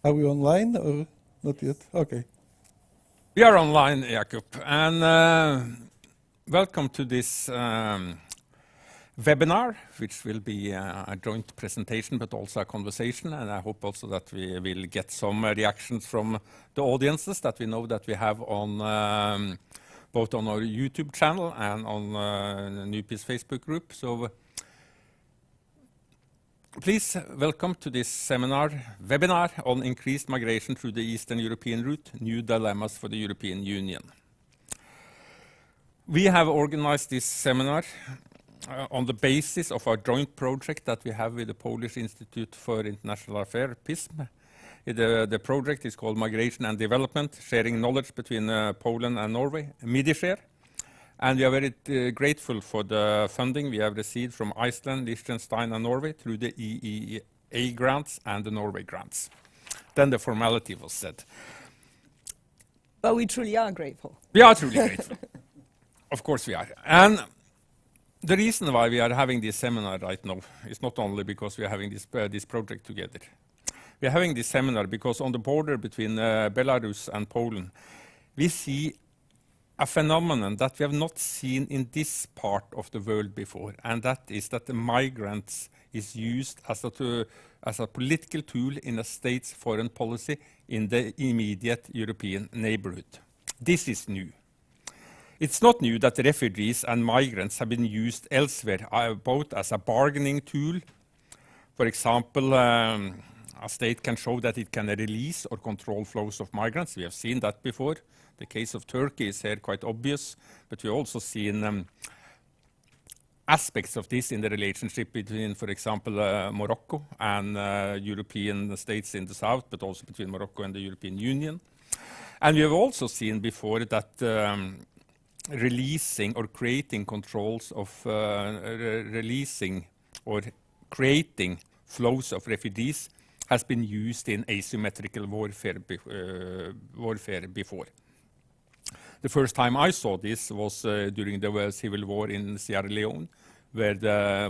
Are we online or not yet? Okay. We are online, Jakub, and welcome to this webinar, which will be a joint presentation but also a conversation, and I hope also that we will get some reactions from the audiences that we know that we have on both on our YouTube channel and on NUPI's Facebook group. So please welcome to this webinar on increased migration through the Eastern European route, new dilemmas for the European Union. We have organized this seminar on the basis of our joint project that we have with the Polish Institute for International Affairs, PISM. The project is called Migration and Development, Sharing Knowledge Between Poland and Norway, MIDI-Share. And we are very grateful for the funding we have received from Iceland, Liechtenstein and Norway through the EEA grants and the Norway grants. Then the formality was said. But we truly are grateful. We are truly grateful. Of course we are. And the reason why we are having this seminar right now is not only because we are having this project together. We are having this seminar because on the border between Belarus and Poland, we see a phenomenon that we have not seen in this part of the world before, and that is that the migrants is used as a political tool in a state's foreign policy in the immediate European neighborhood. This is new. It's not new that refugees and migrants have been used elsewhere, both as a bargaining tool. For example, a state can show that it can release or control flows of migrants. We have seen that before. The case of Turkey is here quite obvious, but we also seen aspects of this in the relationship between, for example, Morocco and European states in the south, but also between Morocco and the European Union. And we have also seen before that releasing or creating controls of releasing or creating flows of refugees has been used in asymmetrical warfare before. The first time I saw this was during the civil war in Sierra Leone, where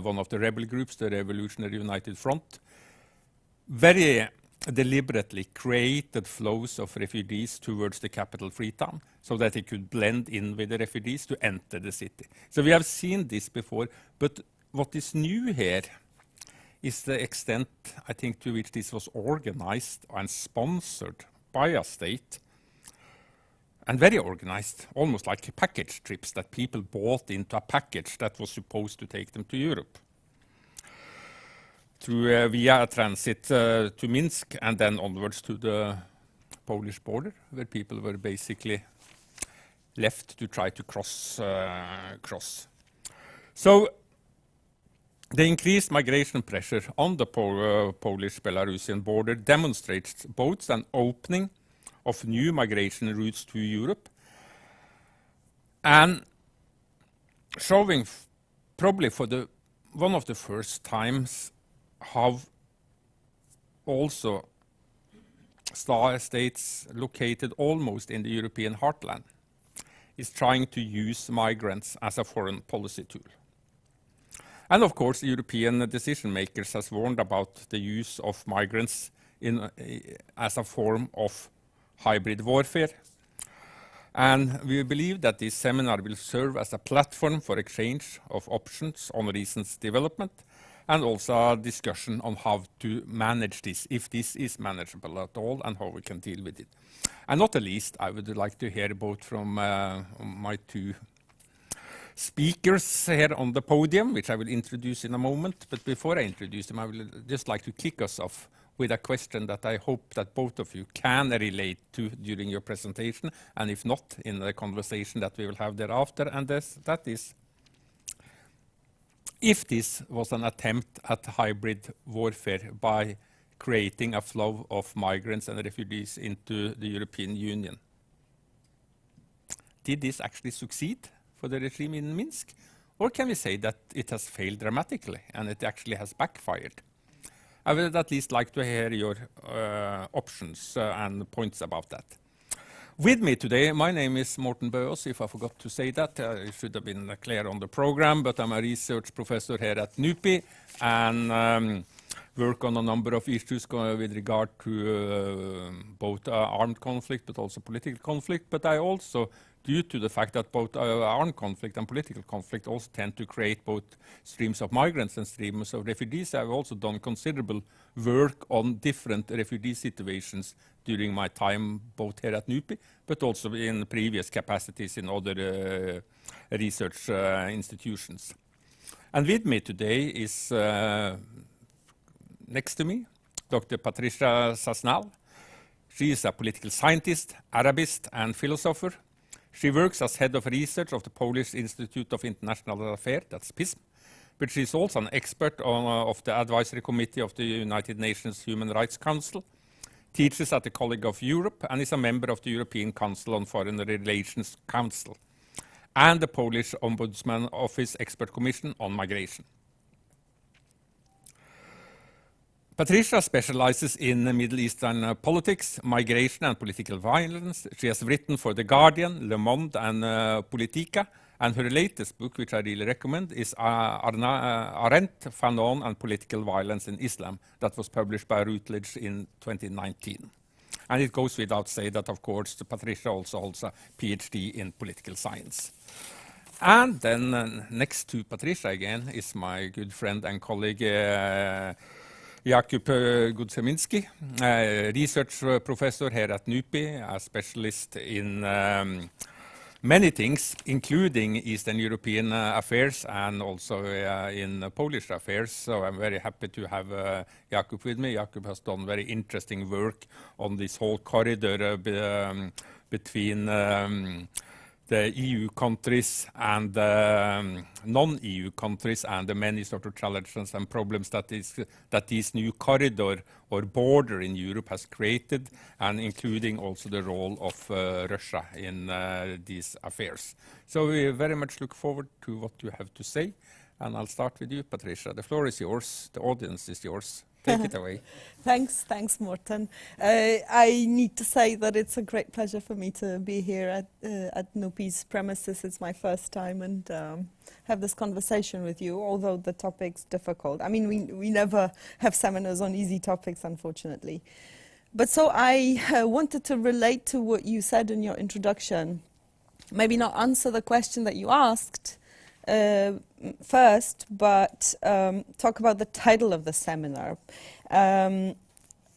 one of the rebel groups, the Revolutionary United Front, very deliberately created flows of refugees towards the capital Freetown so that they could blend in with the refugees to enter the city. So we have seen this before, but what is new here is the extent, I think, to which this was organized and sponsored by a state, and very organized, almost like package trips that people bought into a package that was supposed to take them to Europe. Through via a transit to Minsk and then onwards to the Polish border, where people were basically left to try to cross. So the increased migration pressure on the Polish-Belarusian border demonstrates both an opening of new migration routes to Europe and showing probably for one of the first times how also states located almost in the European heartland is trying to use migrants as a foreign policy tool. And of course, European decision makers has warned about the use of migrants as a form of hybrid warfare. And we believe that this seminar will serve as a platform for exchange of options on recent development and also a discussion on how to manage this, if this is manageable at all, and how we can deal with it. And not the least, I would like to hear both from my two speakers here on the podium, which I will introduce in a moment. But before I introduce them, I would just like to kick us off with a question that I hope that both of you can relate to during your presentation, and if not, in the conversation that we will have thereafter. And that is, if this was an attempt at hybrid warfare by creating a flow of migrants and refugees into the European Union, did this actually succeed for the regime in Minsk? Or can we say that it has failed dramatically and it actually has backfired? I would at least like to hear your options and points about that. With me today, my name is Morten Bøås, if I forgot to say that. It should have been clear on the program, but I'm a research professor here at NUPI, and work on a number of issues with regard to both armed conflict but also political conflict. But I also, due to the fact that both armed conflict and political conflict also tend to create both streams of migrants and streams of refugees, I've also done considerable work on different refugee situations during my time both here at NUPI but also in previous capacities in other research institutions. And with me today is next to me, Dr. Patrycja Sasnal. She is a political scientist, Arabist, and philosopher. She works as head of research of the Polish Institute of International Affairs, that's PISM, but she's also an expert of the advisory committee of the United Nations Human Rights Council, teaches at the College of Europe, and is a member of the European Council on Foreign Relations Council, and the Polish Ombudsman Office Expert Commission on Migration. Patrycja specializes in Middle Eastern politics, migration and political violence. She has written for The Guardian, Le Monde and Politica, and her latest book, which I really recommend, is Arendt, Fanon and Political Violence in Islam, that was published by Routledge in 2019. And it goes without saying that, of course, Patrycja also holds a PhD in political science. And then next to Patrycja again is my good friend and colleague Jakub Godzimirski, research professor here at NUPI, a specialist in many things, including Eastern European affairs and also in Polish affairs. So I'm very happy to have Jakub with me. Jakub has done very interesting work on this whole corridor between the EU countries and non-EU countries, and the many sort of challenges and problems that this new corridor or border in Europe has created, and including also the role of Russia in these affairs. So we very much look forward to what you have to say, and I'll start with you, Patrycja. The floor is yours. The audience is yours. Take it away. Thanks, Morten. I need to say that it's a great pleasure for me to be here at NUPI's premises. It's my first time and have this conversation with you, although the topic's difficult. I mean, we never have seminars on easy topics, unfortunately. But so I wanted to relate to what you said in your introduction. Maybe not answer the question that you asked first, but talk about the title of the seminar.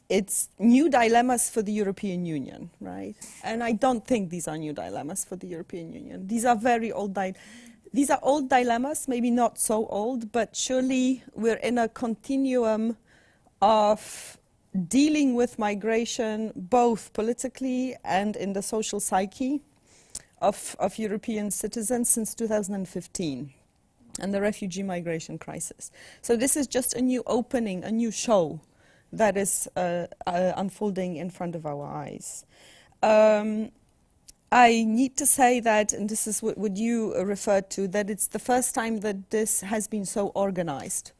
It's New Dilemmas for the European Union, right? And I don't think these are new dilemmas for the European Union. These are very old these are old dilemmas, maybe not so old, but surely we're in a continuum of dealing with migration, both politically and in the social psyche of European citizens since 2015 and the refugee migration crisis. So this is just a new opening, a new show that is unfolding in front of our eyes. I need to say that, and this is what you referred to, that it's the first time that this has been so organized.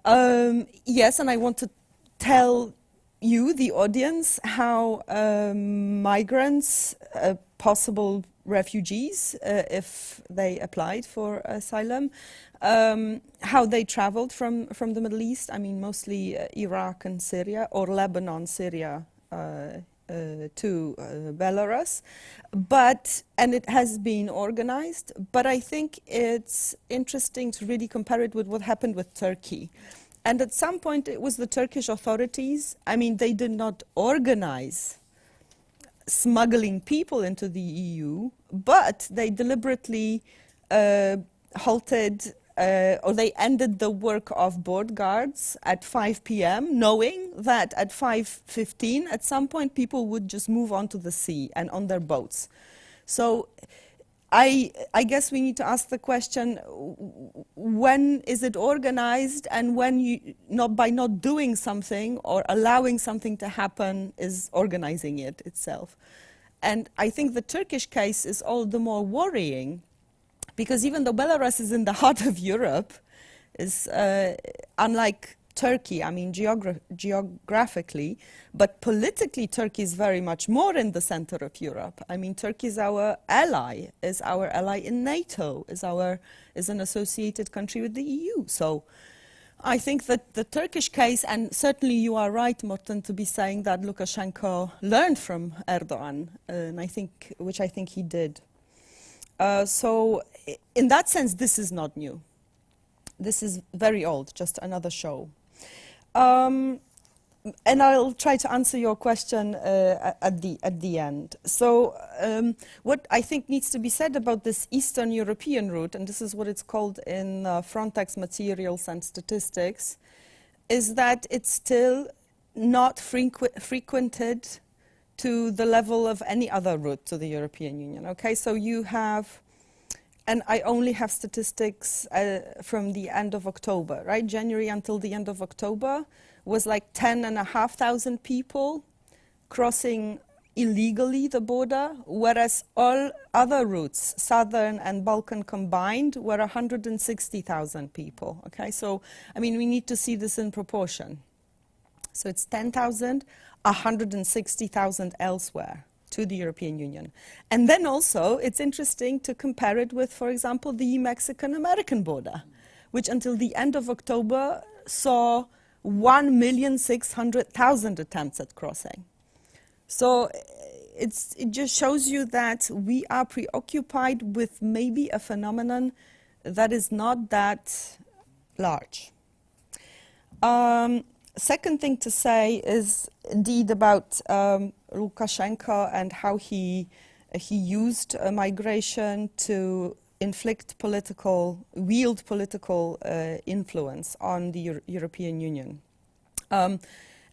Yes, and I want to tell you, the audience, how migrants, possible refugees, if they applied for asylum, how they traveled from the Middle East, I mean mostly Iraq and Syria, or Lebanon, Syria, to Belarus, and it has been organized, but I think it's interesting to really compare it with what happened with Turkey. And at some point it was the Turkish authorities, I mean they did not organize smuggling people into the EU, but they deliberately halted or they ended the work of board guards at 5 p.m., knowing that at 5:15 at some point people would just move onto the sea and on their boats. So I guess we need to ask the question, when is it organized, and when you, by not doing something or allowing something to happen, is organizing it itself. And I think the Turkish case is all the more worrying, because even though Belarus is in the heart of Europe, is unlike Turkey, I mean geographically, but politically Turkey is very much more in the center of Europe. I mean Turkey is our ally in NATO, is an associated country with the EU. So I think that the Turkish case, and certainly you are right, Morten, to be saying that Lukashenko learned from Erdogan, and which I think he did. So in that sense, this is not new. This is very old, just another show. And I'll try to answer your question at the end. So what I think needs to be said about this Eastern European route, and this is what it's called in Frontex materials and statistics, is that it's still not frequented to the level of any other route to the European Union. Okay, so you have, and I only have statistics from the end of October, right? January until the end of October was like 10,500 people crossing illegally the border, whereas all other routes, Southern and Balkan combined, were 160,000 people. Okay, so I mean, we need to see this in proportion. So it's 10,000, 160,000 elsewhere to the European Union. And then also, it's interesting to compare it with, for example, the Mexican-American border, which until the end of October saw 1,600,000 attempts at crossing. So it just shows you that we are preoccupied with maybe a phenomenon that is not that large. Second thing to say is indeed about Lukashenko and how he used migration to wield political influence on the European Union.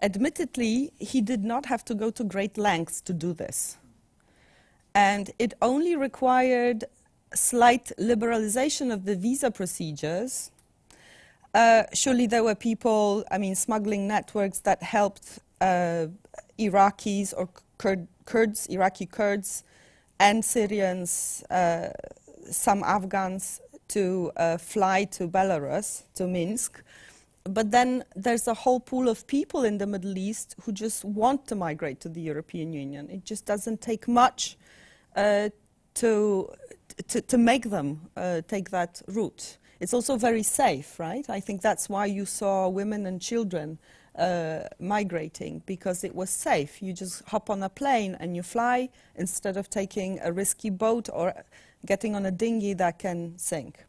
Admittedly, he did not have to go to great lengths to do this. And it only required slight liberalization of the visa procedures. Surely there were people, I mean, smuggling networks that helped Iraqis or Iraqi Kurds and Syrians, some Afghans, to fly to Belarus, to Minsk. But then there's a whole pool of people in the Middle East who just want to migrate to the European Union. It just doesn't take much to make them take that route. It's also very safe, right? I think that's why you saw women and children migrating, because it was safe. You just hop on a plane and you fly instead of taking a risky boat or getting on a dinghy that can sink.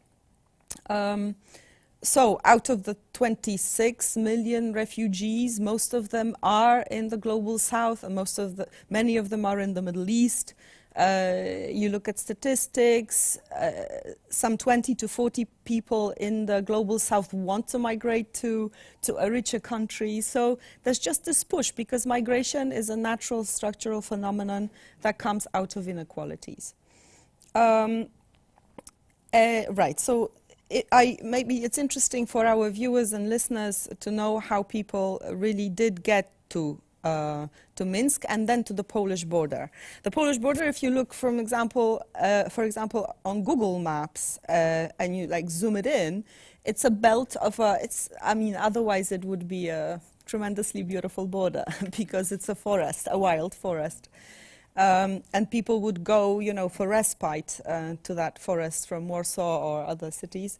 So out of the 26 million refugees, most of them are in the global south, and many of them are in the Middle East. You look at statistics, some 20 to 40 people in the global south want to migrate to a richer country. So there's just this push, because migration is a natural structural phenomenon that comes out of inequalities. Right, so maybe it's interesting for our viewers and listeners to know how people really did get to Minsk and then to the Polish border. The Polish border, if you look, for example, on Google Maps and you zoom it in, it's a belt of otherwise it would be a tremendously beautiful border because it's a forest, a wild forest. And people would go, for respite to that forest from Warsaw or other cities.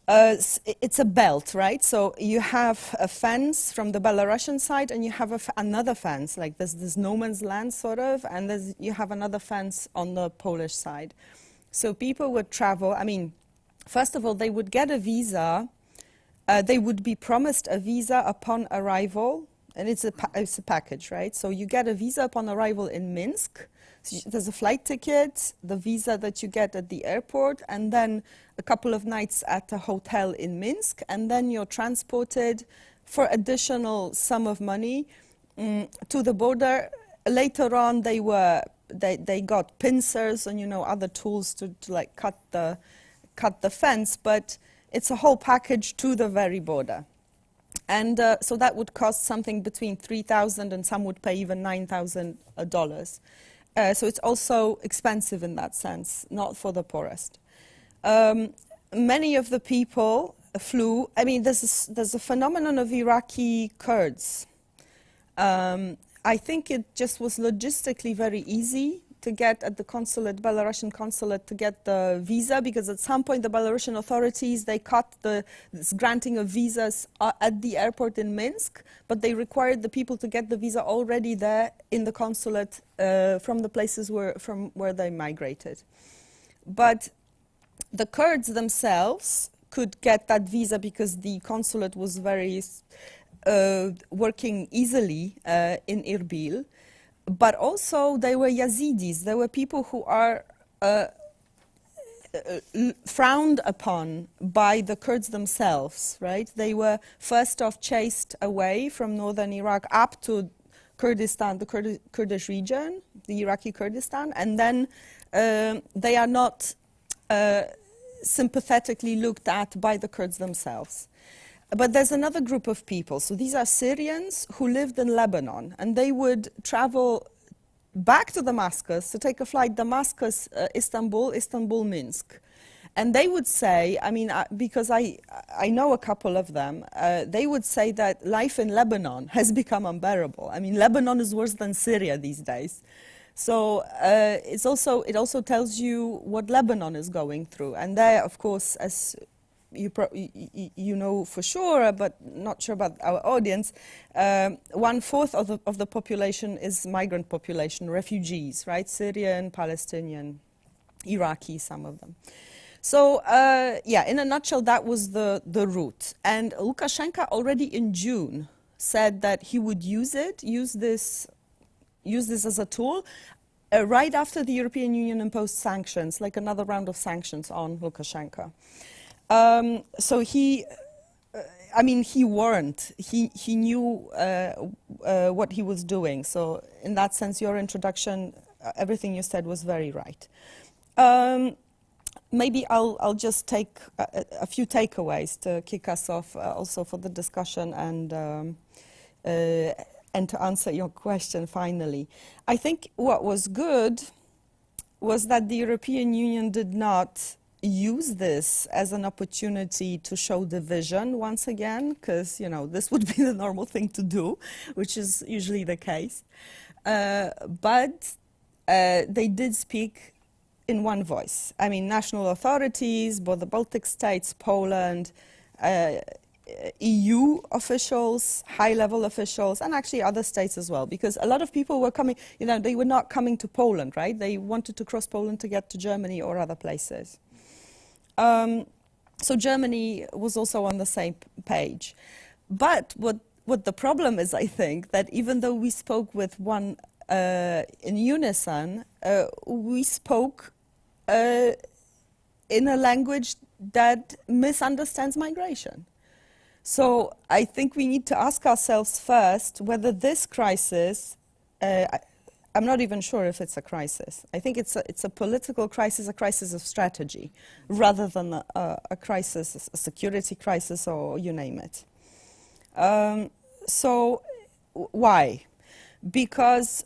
It's a belt, right? So you have a fence from the Belarusian side, and you have another fence, like there's this no man's land sort of, and you have another fence on the Polish side. So people would travel. I mean, first of all, they would get a visa. They would be promised a visa upon arrival. And it's a package, right? So you get a visa upon arrival in Minsk. So there's a flight ticket, the visa that you get at the airport, and then a couple of nights at a hotel in Minsk, and then you're transported for additional sum of money to the border. Later on, they got pincers and other tools to cut the fence, but it's a whole package to the very border. And so that would cost something between $3,000 and some would pay even $9,000. So it's also expensive in that sense, not for the poorest. Many of the people flew. I mean, there's a phenomenon of Iraqi Kurds. I think it just was logistically very easy to get at the consulate, Belarusian consulate, to get the visa, because at some point the Belarusian authorities, they cut this granting of visas at the airport in Minsk, but they required the people to get the visa already there in the consulate from the places from where they migrated. But the Kurds themselves could get that visa because the consulate was very working easily in Erbil. But also they were Yazidis. They were people who are frowned upon by the Kurds themselves, right? They were first off chased away from northern Iraq up to Kurdistan, the Kurdish region, the Iraqi Kurdistan, and then they are not sympathetically looked at by the Kurds themselves. But there's another group of people. So these are Syrians who lived in Lebanon, and they would travel back to Damascus to take a flight, Damascus, Istanbul, Istanbul, Minsk. And they would say, I mean, because I know a couple of them, they would say that life in Lebanon has become unbearable. I mean, Lebanon is worse than Syria these days. So it also tells you what Lebanon is going through. And there, of course, as you know for sure, but not sure about our audience, 1/4 of the population is migrant population, refugees, right? Syrian, Palestinian, Iraqi, some of them. So yeah, in a nutshell, that was the route. And Lukashenko already in June said that he would use this as a tool right after the European Union imposed sanctions, like another round of sanctions on Lukashenko. So he warned, he knew what he was doing. So in that sense, your introduction, everything you said was very right. Maybe I'll just take a few takeaways to kick us off also for the discussion and to answer your question finally. I think what was good was that the European Union did not use this as an opportunity to show division once again, because this would be the normal thing to do, which is usually the case. But they did speak in one voice. I mean, national authorities, both the Baltic states, Poland, EU officials, high-level officials, and actually other states as well, because a lot of people were coming, they were not coming to Poland, right? They wanted to cross Poland to get to Germany or other places. So Germany was also on the same page. But what the problem is, I think, that even though we spoke with one in unison, we spoke in a language that misunderstands migration. So I think we need to ask ourselves first whether this crisis, I'm not even sure if it's a crisis. I think it's a political crisis, a crisis of strategy, rather than a crisis, a security crisis, or you name it. So why? Because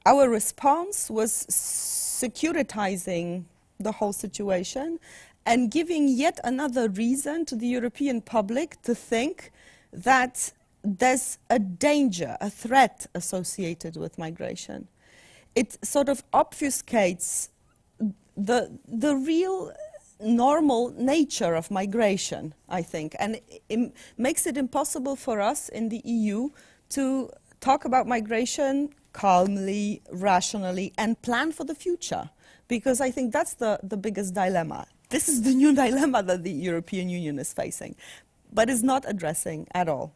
our response was securitizing the whole situation and giving yet another reason to the European public to think that there's a danger, a threat associated with migration. It sort of obfuscates the real normal nature of migration, I think, and it makes it impossible for us in the EU to talk about migration calmly, rationally, and plan for the future, because I think that's the biggest dilemma. This is the new dilemma that the European Union is facing, but is not addressing at all.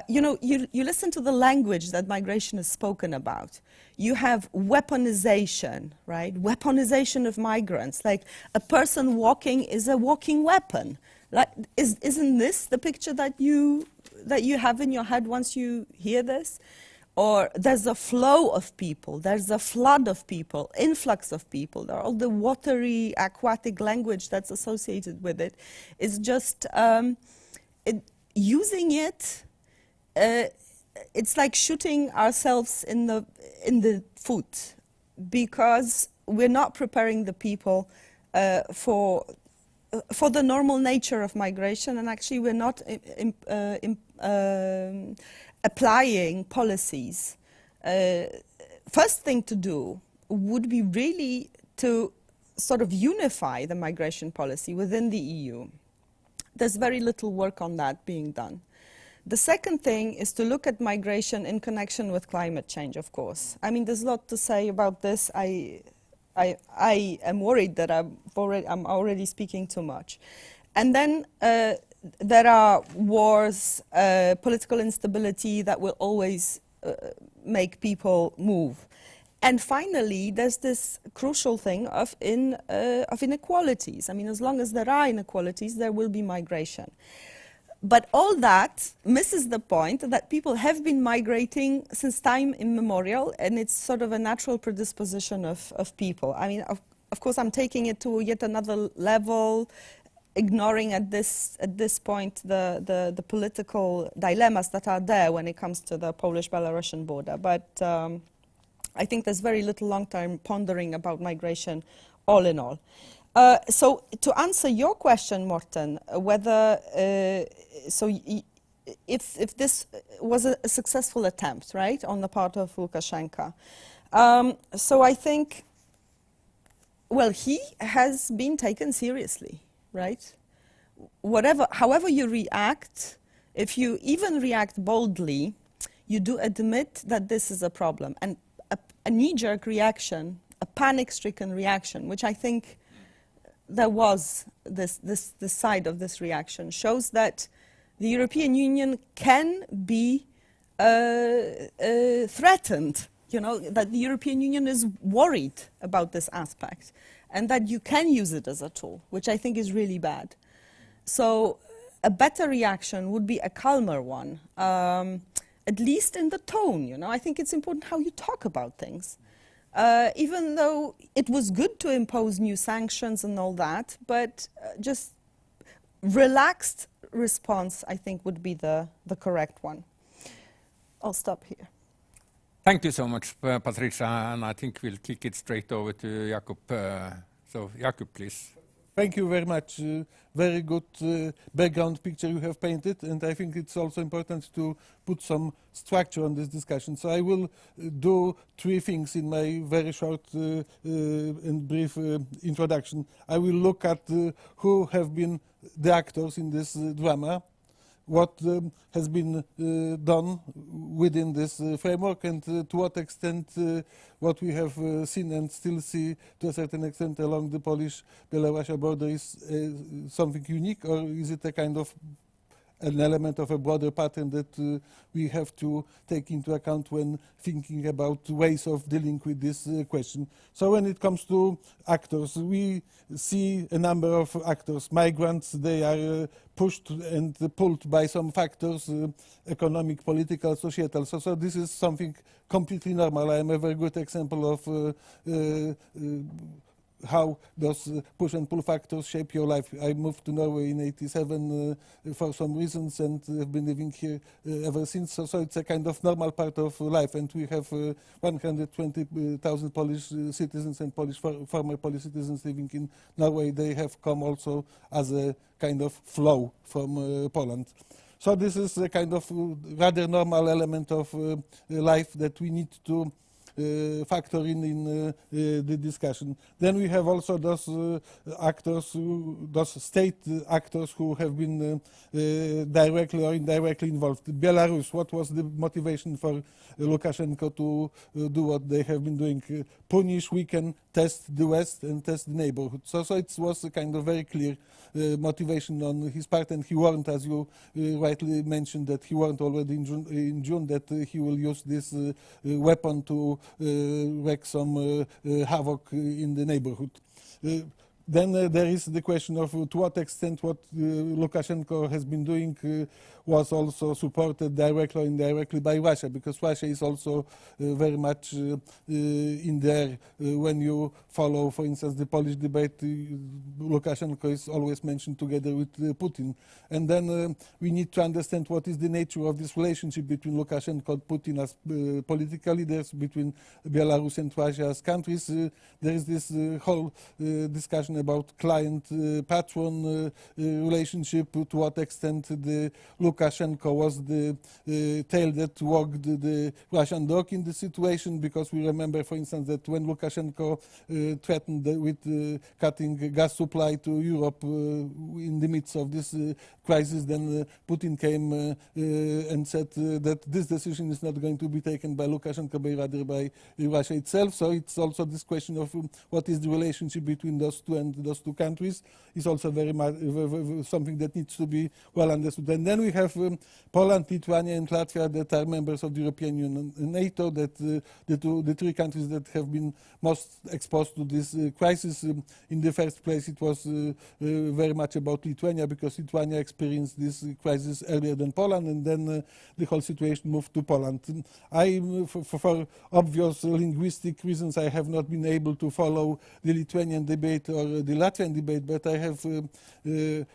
You listen to the language that migration is spoken about. You have weaponization, right? Weaponization of migrants. Like a person walking is a walking weapon. Like, isn't this the picture that you have in your head once you hear this? Or there's a flow of people, there's a flood of people, influx of people. There are all the watery, aquatic language that's associated with it. It's just using it. It's like shooting ourselves in the foot, because we're not preparing the people for the normal nature of migration, and actually we're not applying policies. First thing to do, would be really to sort of unify the migration policy within the EU. There's very little work on that being done. The second thing is to look at migration in connection with climate change, of course. I mean, there's a lot to say about this. I am worried that I'm already speaking too much. And then there are wars, political instability that will always make people move. And finally, there's this crucial thing of inequalities. I mean, as long as there are inequalities, there will be migration. But all that misses the point that people have been migrating since time immemorial, and it's sort of a natural predisposition of people. I mean, of course, I'm taking it to yet another level, ignoring at this point the political dilemmas that are there when it comes to the Polish-Belarusian border. But I think there's very little long-term pondering about migration, all in all. So to answer your question, Morten, whether if this was a successful attempt, right, on the part of Lukashenko, so I think, well, he has been taken seriously, right? However you react, if you even react boldly, you do admit that this is a problem, and a knee-jerk reaction, a panic-stricken reaction, which I think there was this side of this reaction, shows that the European Union can be threatened, you know, that the European Union is worried about this aspect, and that you can use it as a tool, which I think is really bad. So a better reaction would be a calmer one, at least in the tone, you know. I think it's important how you talk about things. Even though it was good to impose new sanctions and all that, but just relaxed response, I think, would be the correct one. I'll stop here. Thank you so much, Patrycja, and I think we'll kick it straight over to Jakub. So, Jakub, please. Thank you very much. Very good background picture you have painted, and I think it's also important to put some structure on this discussion. So I will do three things in my very short and brief introduction. I will look at who have been the actors in this drama, what has been done within this framework, and to what extent what we have seen and still see to a certain extent along the Polish-Belarusian border is something unique, or is it a kind of an element of a broader pattern that we have to take into account when thinking about ways of dealing with this question. So when it comes to actors, we see a number of actors. Migrants, they are pushed and pulled by some factors, economic, political, societal. So this is something completely normal. I am a very good example of how those push and pull factors shape your life. I moved to Norway in '87 for some reasons, and have been living here ever since. So it's a kind of normal part of life, and we have 120,000 Polish citizens and former Polish citizens living in Norway. They have come also as a kind of flow from Poland. So this is a kind of rather normal element of life that we need to factor in the discussion. Then we have also those actors, those state actors who have been directly or indirectly involved. Belarus, what was the motivation for Lukashenko to do what they have been doing? Punish, weaken, test the West and test the neighborhood. So it was a kind of very clear motivation on his part, and he warned, as you rightly mentioned, that he warned already in June that he will use this weapon to wreak some havoc in the neighborhood. Then there is the question of to what extent what Lukashenko has been doing was also supported directly or indirectly by Russia, because Russia is also very much in there. When you follow, for instance, the Polish debate, Lukashenko is always mentioned together with Putin. And then we need to understand what is the nature of this relationship between Lukashenko and Putin as political leaders, between Belarus and Russia as countries. There is this whole discussion question about client-patron relationship, to what extent the Lukashenko was the tail that wagged the Russian dog in the situation, because we remember, for instance, that when Lukashenko threatened with cutting gas supply to Europe in the midst of this crisis, then Putin came and said that this decision is not going to be taken by Lukashenko, but rather by Russia itself. So it's also this question of what is the relationship between those two and those two countries is also very much something that needs to be well understood. And then we have Poland, Lithuania, and Latvia that are members of the European Union and NATO, that the three countries that have been most exposed to this crisis. In the first place, it was very much about Lithuania, because Lithuania experienced this crisis earlier than Poland, and then the whole situation moved to Poland. For obvious linguistic reasons, I have not been able to follow the Lithuanian debate or the Latvian debate, but I have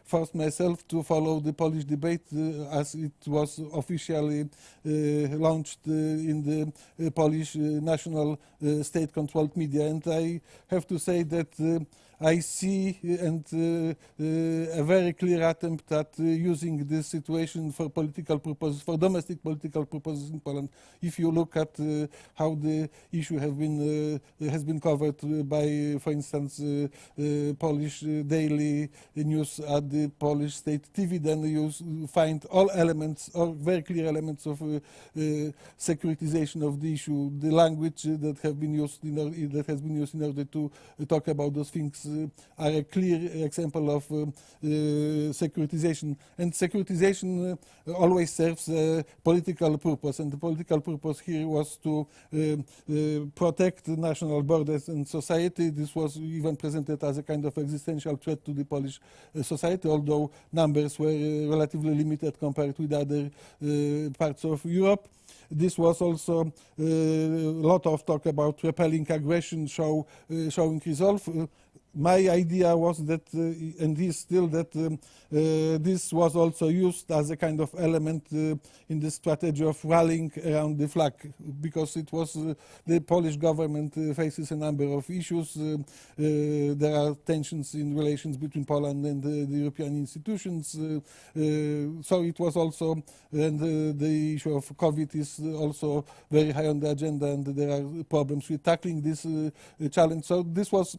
forced myself to follow the Polish debate as it was officially launched in the Polish national state-controlled media. And I have to say that I see a very clear attempt at using this situation for political purposes, for domestic political purposes in Poland. If you look at how the issue has been covered by, for instance, Polish daily news at the Polish state TV, then you find all elements, or very clear elements of securitization of the issue. The language that has been used in order to talk about those things are a clear example of securitization. And securitization always serves a political purpose, and the political purpose here was to protect national borders and society. This was even presented as a kind of existential threat to the Polish society, although numbers were relatively limited compared with other parts of Europe. This was also a lot of talk about repelling aggression, showing resolve. My idea was that, and is still, that this was also used as a kind of element in the strategy of rallying around the flag, because it was the Polish government faces a number of issues. There are tensions in relations between Poland and the European institutions. So it was also, and the issue of COVID is also very high on the agenda, and there are problems with tackling this challenge. So this was,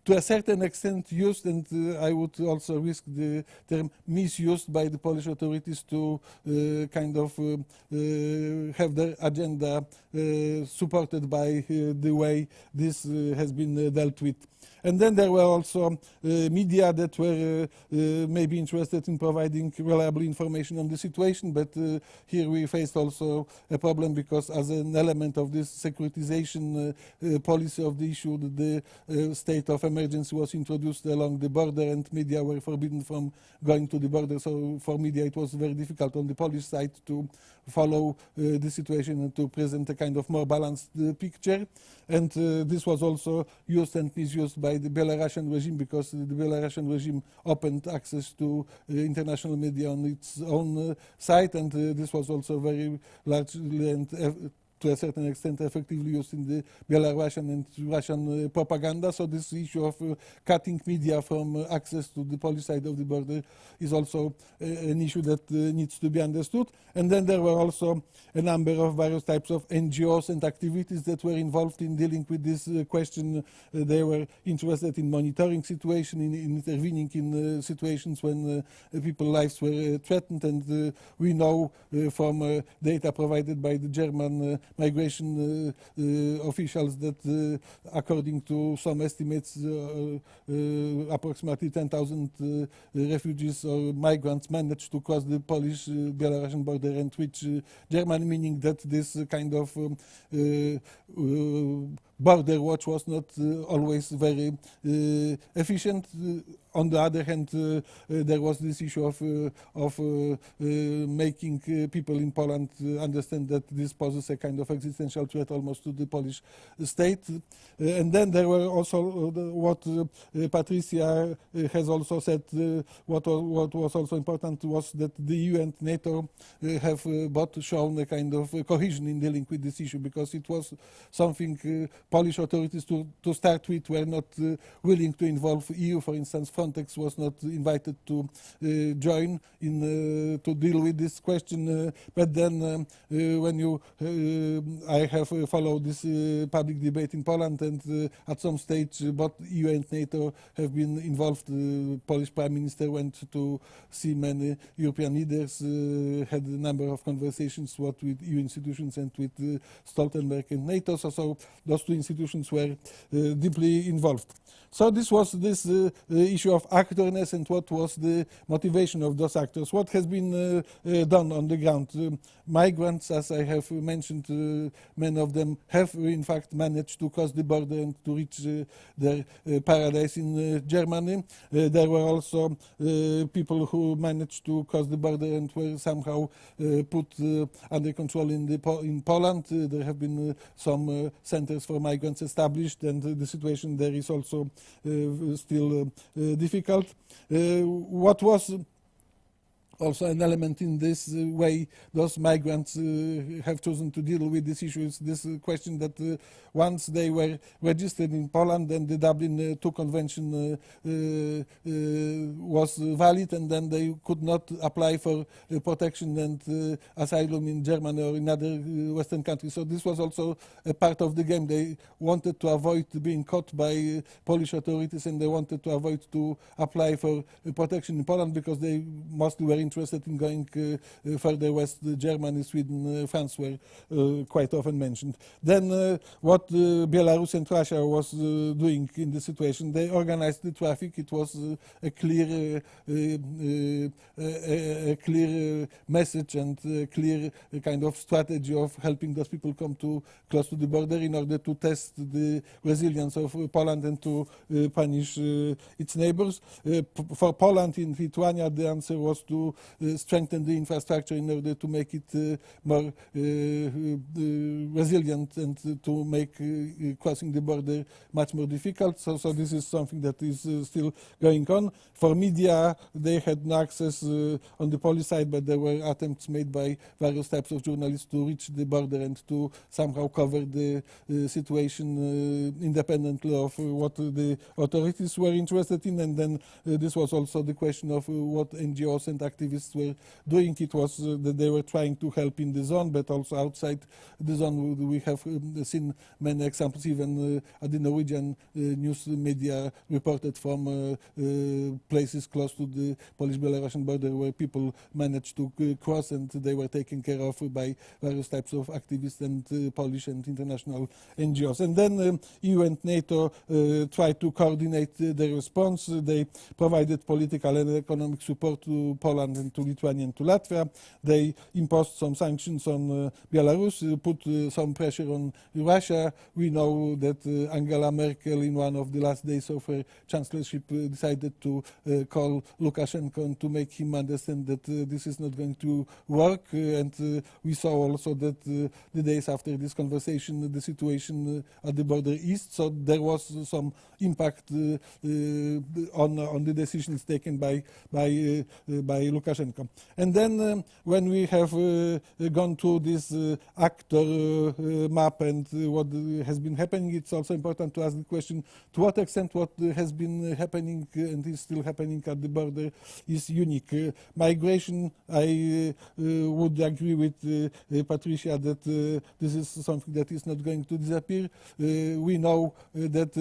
to a certain extent, used, and I would also risk the term misused by the Polish authorities to kind of have their agenda supported by the way this has been dealt with. And then there were also media that were maybe interested in providing reliable information on the situation, but here we faced also a problem, because as an element of this securitization policy of the issue, the state of emergency was introduced along the border, and media were forbidden from going to the border. So for media it was very difficult on the Polish side to follow the situation and to present a kind of more balanced picture. And this was also used and misused by the Belarusian regime, because the Belarusian regime opened access to international media on its own site, and this was also very largely and to a certain extent effectively used in the Belarusian and Russian propaganda. So this issue of cutting media from access to the Polish side of the border is also an issue that needs to be understood. And then there were also a number of various types of NGOs and activities that were involved in dealing with this question. They were interested in monitoring situation, in intervening in situations when people's lives were threatened. And we know from data provided by the German migration officials that according to some estimates approximately 10,000 refugees or migrants managed to cross the Polish-Belarusian border and reach Germany, meaning that this kind of border watch was not always very efficient. On the other hand, there was this issue of making people in Poland understand that this poses a kind of existential threat almost to the Polish state. And then there were also what Patrycja has also said, what was also important was that the EU and NATO have both shown a kind of cohesion in dealing with this issue, because it was something Polish authorities, to start with, were not willing to involve EU. For instance, Frontex was not invited to join in to deal with this question. But then, when you, I have followed this public debate in Poland, and at some stage, both EU and NATO have been involved. The Polish Prime Minister went to see many European leaders, had a number of conversations, what with EU institutions and with Stoltenberg and NATO. So those two institutions were deeply involved. So this was this issue of actorness and what was the motivation of those actors. What has been done on the ground? Migrants, as I have mentioned, many of them have in fact managed to cross the border and to reach their paradise in Germany. There were also people who managed to cross the border and were somehow put under control in Poland. There have been some centers for migrants established, and the situation there is also still difficult. What was also an element in this way those migrants have chosen to deal with this issue is this question that once they were registered in Poland, then the Dublin II Convention was valid, and then they could not apply for protection and asylum in Germany or in other Western countries. So this was also a part of the game. They wanted to avoid being caught by Polish authorities, and they wanted to avoid to apply for protection in Poland because they mostly were interested in going further west. Germany, Sweden, France were quite often mentioned. Then what Belarus and Russia was doing in the situation, they organized the traffic. It was a clear message and a clear kind of strategy of helping those people come to close to the border in order to test the resilience of Poland and to punish its neighbors. For Poland in Lithuania, the answer was to strengthen the infrastructure in order to make it more resilient and to make crossing the border much more difficult. So this is something that is still going on. For media, they had no access on the Polish side, but there were attempts made by various types of journalists to reach the border and to somehow cover the situation independently of what the authorities were interested in. And then this was also the question of what NGOs and activists were doing. It was that they were trying to help in the zone, but also outside the zone. We have seen many examples, even at the Norwegian news media reported from places close to the Polish-Belarusian border where people managed to cross, and they were taken care of by various types of activists and Polish and international NGOs. And then EU and NATO tried to coordinate their response. They provided political and economic support to Poland and to Lithuania and to Latvia. They imposed some sanctions on Belarus, put some pressure on Russia. We know that Angela Merkel, in one of the last days of her chancellorship, decided to call Lukashenko and to make him understand that this is not going to work. And we saw also that the days after this conversation, the situation at the border eased. So there was some impact on the decisions taken by Lukashenko. And then when we have gone through this actor map and what has been happening, it's also important to ask the question to what extent what has been happening and is still happening at the border is unique. Migration, I would agree with Patrycja that this is something that is not going to disappear. We know that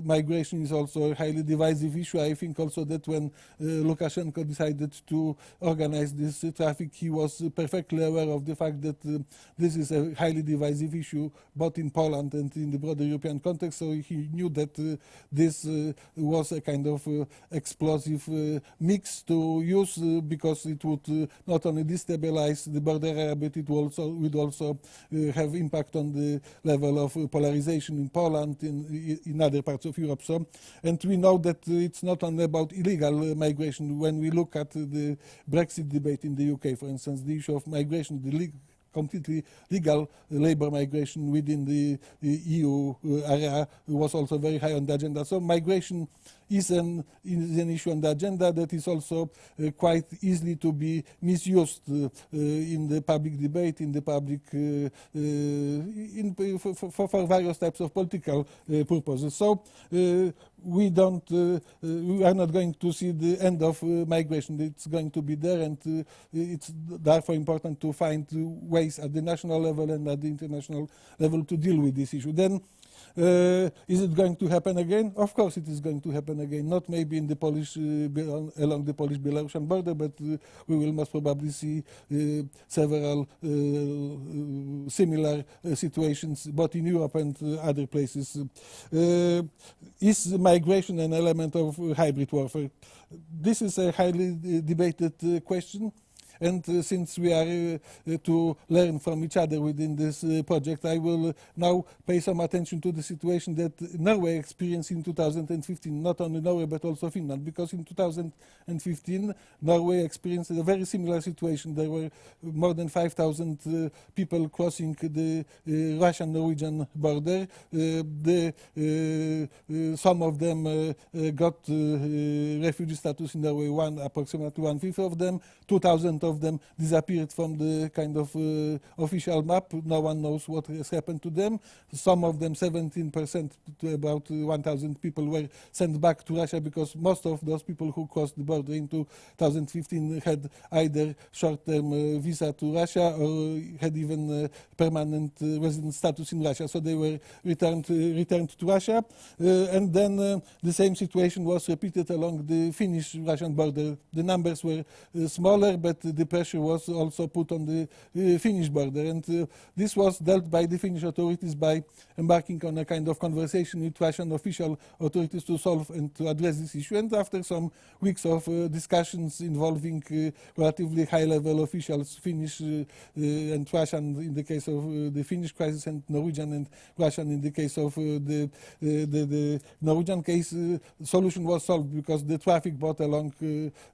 migration is also a highly divisive issue. I think also that when Lukashenko decided to organize this traffic, he was perfectly aware of the fact that this is a highly divisive issue both in Poland and in the broader European context. So he knew that this was a kind of explosive mix to use because it would not only destabilize the border area, but it would also have impact on the level of polarization in Poland, in other parts of Europe. So, and we know that it's not only about illegal migration. When we look at the Brexit debate in the UK, for instance, the issue of migration, the completely legal labor migration within the EU area was also very high on the agenda. So migration is an issue on the agenda that is also quite easily to be misused in the public debate, in the public for various types of political purposes. So we are not going to see the end of migration. It's going to be there, and it's therefore important to find ways at the national level and at the international level to deal with this issue. Then, is it going to happen again? Of course it is going to happen again, not maybe in the Polish, along the Polish-Belarusian border, but we will most probably see several similar situations both in Europe and other places. Is migration an element of hybrid warfare? This is a highly debated question. And since we are to learn from each other within this project, I will now pay some attention to the situation that Norway experienced in 2015, not only Norway but also Finland, because in 2015 Norway experienced a very similar situation. There were more than 5,000 people crossing the Russian-Norwegian border. Some of them got refugee status in Norway, approximately 1/5 of them. 2,000 of them disappeared from the kind of official map. No one knows what has happened to them. Some of them, 17%, to about 1,000 people, were sent back to Russia because most of those people who crossed the border in 2015 had either short-term visa to Russia or had even permanent resident status in Russia. So they were returned to Russia. And then the same situation was repeated along the Finnish-Russian border. The numbers were smaller, but the pressure was also put on the Finnish border. And this was dealt by the Finnish authorities by embarking on a kind of conversation with Russian official authorities to solve and to address this issue. And after some weeks of discussions involving relatively high-level officials, Finnish and Russian in the case of the Finnish crisis, and Norwegian and Russian in the case of the Norwegian case, solution was solved because the traffic both along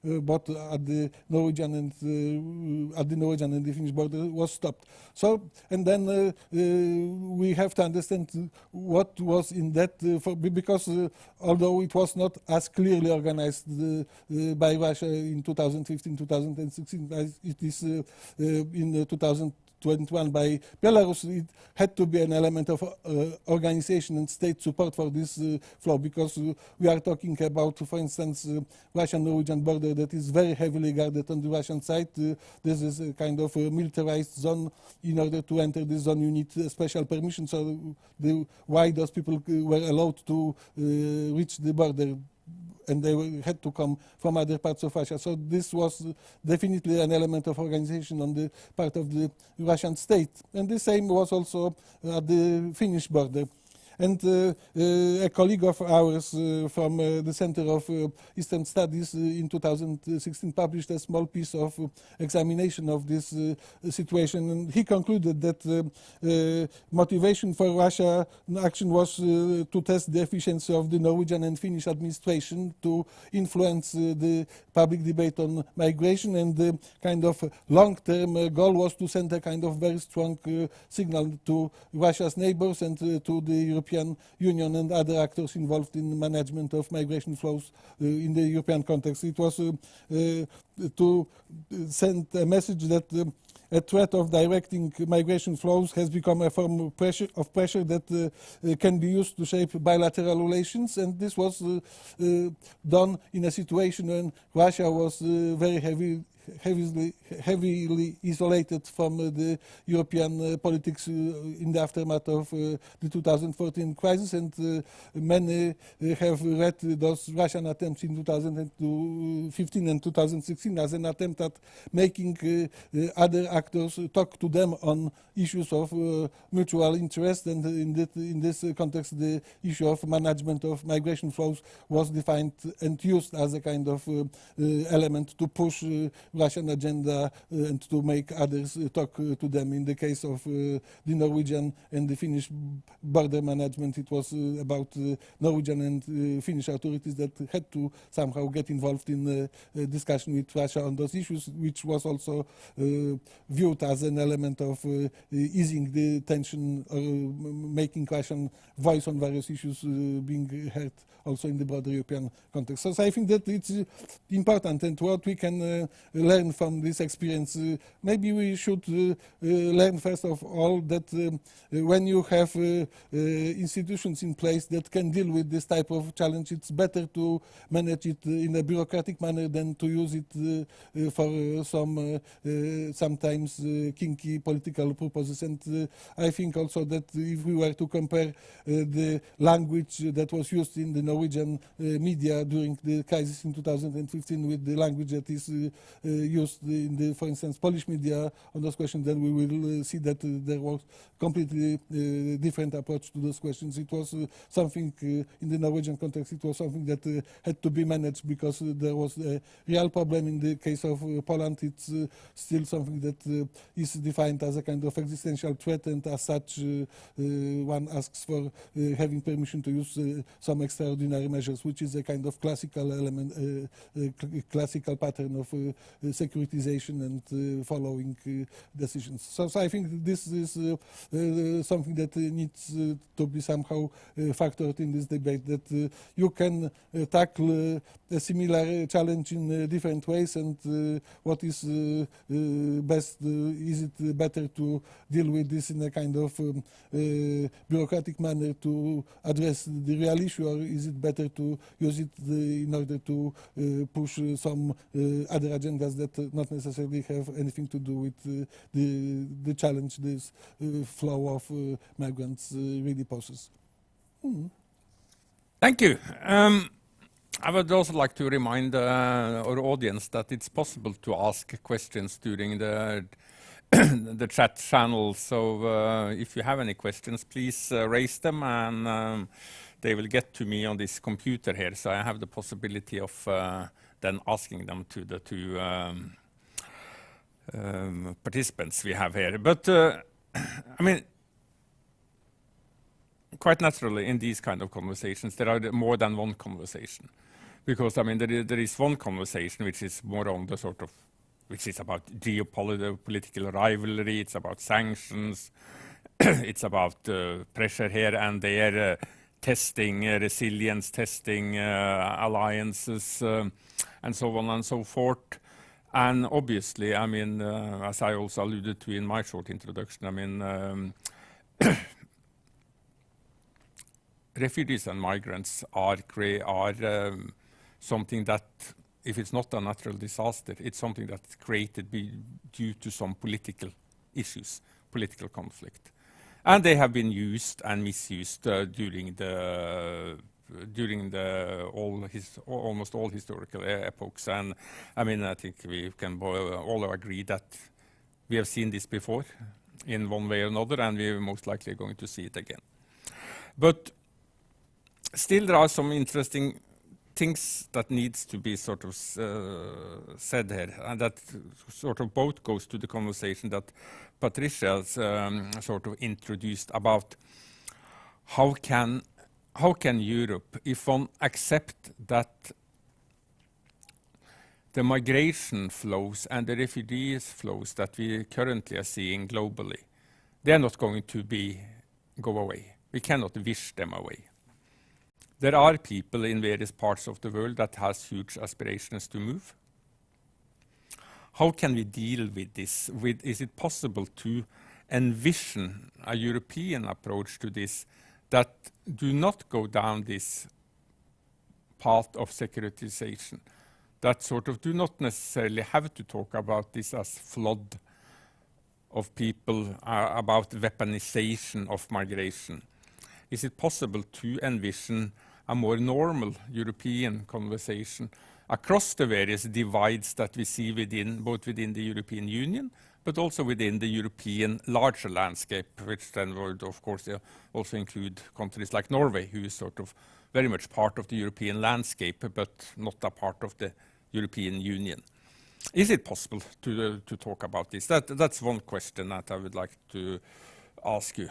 both at the Norwegian and the Finnish border was stopped. So, and then we have to understand what was in that, because although it was not as clearly organized by Russia in 2015, 2016 as it is in 2021 by Belarus, it had to be an element of organization and state support for this flow, because we are talking about, for instance, Russian-Norwegian border that is very heavily guarded on the Russian side. This is a kind of a militarized zone. In order to enter this zone, you need special permission. So why those people were allowed to reach the border, and they had to come from other parts of Russia. So this was definitely an element of organization on the part of the Russian state. And the same was also at the Finnish border. And a colleague of ours from the Center of Eastern Studies in 2016 published a small piece of examination of this situation. And he concluded that motivation for Russia action was to test the efficiency of the Norwegian and Finnish administration to influence the public debate on migration. And the kind of long-term goal was to send a kind of very strong signal to Russia's neighbors and to the European Union and other actors involved in the management of migration flows in the European context. It was to send a message that a threat of directing migration flows has become a form of pressure that can be used to shape bilateral relations, and this was done in a situation when Russia was very heavily isolated from the European politics in the aftermath of the 2014 crisis, and many have read those Russian attempts in 2015 and 2016 as an attempt at making other actors talk to them on issues of mutual interest, and in this context the issue of management of migration flows was defined and used as a kind of element to push Russian agenda and to make others talk to them. In the case of the Norwegian and the Finnish border management, it was about Norwegian and Finnish authorities that had to somehow get involved in discussion with Russia on those issues, which was also viewed as an element of easing the tension or making Russian voice on various issues being heard also in the broader European context. So I think that it's important, and what we can learn from this experience, maybe we should learn first of all that when you have institutions in place that can deal with this type of challenge, it's better to manage it in a bureaucratic manner than to use it for some sometimes kinky political purposes. And I think also that if we were to compare the language that was used in the Norwegian media during the crisis in 2015 with the language that is used in the, for instance, Polish media on those questions, then we will see that there was completely different approach to those questions. It was something in the Norwegian context, it was something that had to be managed because there was a real problem. In the case of Poland, it's still something that is defined as a kind of existential threat, and as such one asks for having permission to use some extraordinary measures, which is a kind of classical element, classical pattern of securitization and following decisions. So I think this is something that needs to be somehow factored in this debate, that you can tackle a similar challenge in different ways, and what is best, is it better to deal with this in a kind of bureaucratic manner to address the real issue, or is it better to use it in order to push some other agendas that not necessarily have anything to do with the challenge this flow of migrants really poses? Thank you. I would also like to remind our audience that it's possible to ask questions during the the chat channel. So if you have any questions, please raise them, and they will get to me on this computer here. So I have the possibility of then asking them to the two participants we have here. But I mean, quite naturally in these kind of conversations, there are more than one conversation. Because I mean, there is one conversation which is more on the sort of, which is about geopolitical rivalry, it's about sanctions, it's about pressure here and there, testing, resilience, testing alliances, and so on and so forth. And obviously, I mean, as I also alluded to in my short introduction, I mean, refugees and migrants are something that, if it's not a natural disaster, it's something that's created due to some political issues, political conflict. And they have been used and misused during almost all historical epochs. And I mean, I think we can all agree that we have seen this before in one way or another, and we're most likely going to see it again. But still, there are some interesting things that needs to be sort of said here, and that sort of both goes to the conversation that Patrycja sort of introduced about how can Europe, if one accept that the migration flows and the refugees flows that we currently are seeing globally, they are not going to go away. We cannot wish them away. There are people in various parts of the world that has huge aspirations to move. How can we deal with this? Is it possible to envision a European approach to this that do not go down this path of securitization, that sort of do not necessarily have to talk about this as flood of people, about weaponization of migration? Is it possible to envision a more normal European conversation across the various divides that we see both within the European Union, but also within the European larger landscape, which then would, of course, also include countries like Norway, who is sort of very much part of the European landscape, but not a part of the European Union. is it possible to talk about this? That's one question that I would like to ask you.